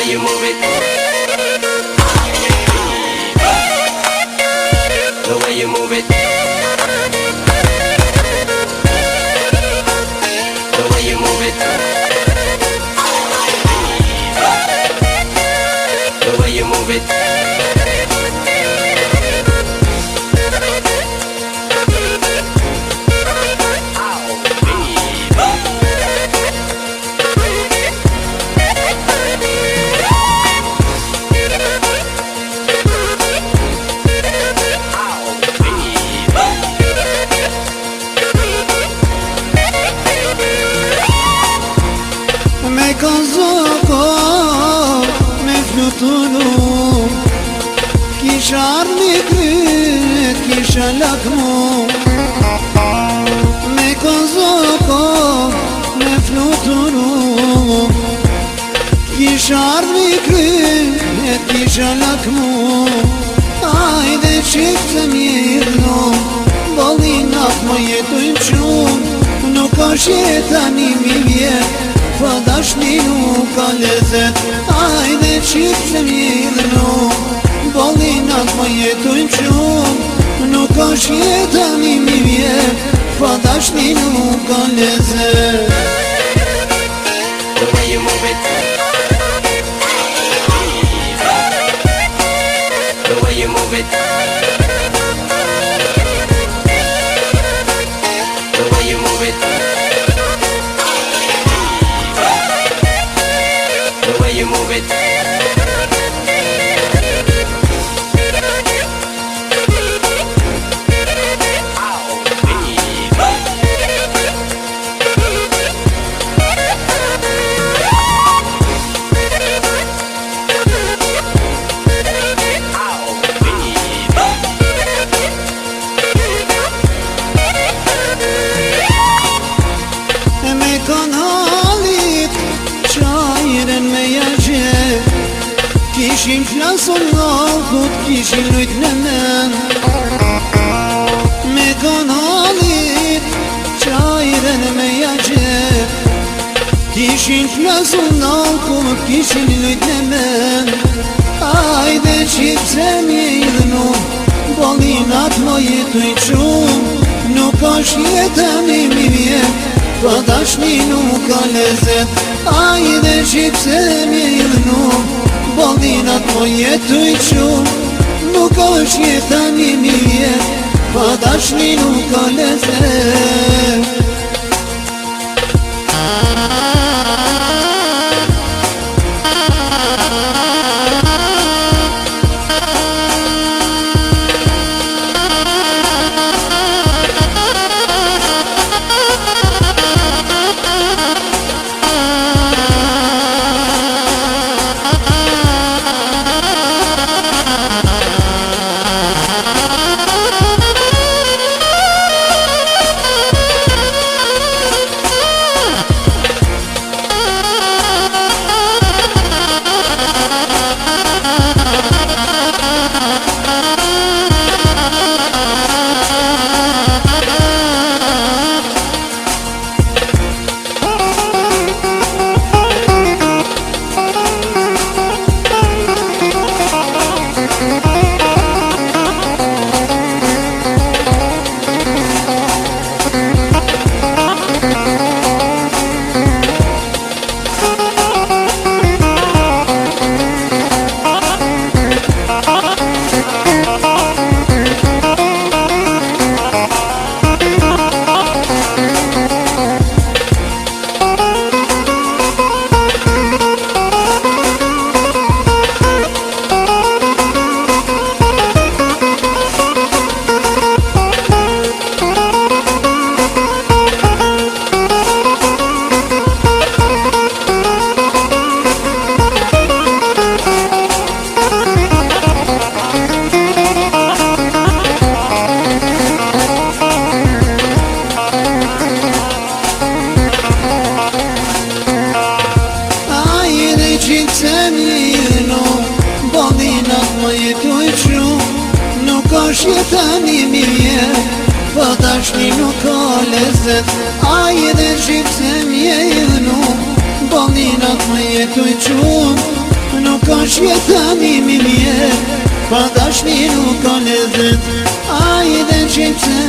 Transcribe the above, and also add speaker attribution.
Speaker 1: you move it, the way you move it, the way you move it, the way you move it.
Speaker 2: Me kozoko, me flutunu, kisha ardhi kryt, kisha lakmu. Me kozoko, me flutunu, kisha ardhi kryt, kisha lakmu. Ajde qik të mirëno, bolinat më jetojnë qunë, nuk është jetani mi vjetë, pa dashni nuk ka lezet. Ajde qik të mirëno, bolinat më jetojnë qunë, nuk është jetani mi vjetë, pa dashni nuk ka lezet.
Speaker 1: The way you move it, the way you move it, the way you move it, the way you move it.
Speaker 2: Me kanalit qajren me jagje, kishin flasun nalkut, kishin lujt në men. Me kanalit qajren me jagje, kishin flasun nalkut, kishin lujt në men. Ajde qip se mjidhnu, bolinat më jetuj qumë, nuk është jetëni mi vjetë, pa dashni nuk ka lezet. Ajde qip se mjidhnu, bolinat më jetuj qumë, nuk është jetëni mi vjetë, pa dashni nuk ka lezet. është jetani mirë, po tashni nuk ka lezet. Ai edhe gjip se mje idhnu, bolinat më jetoj qumë, Nuk është jetëmi mi mirë, pa dashni nuk ka lezet. Ajde qip se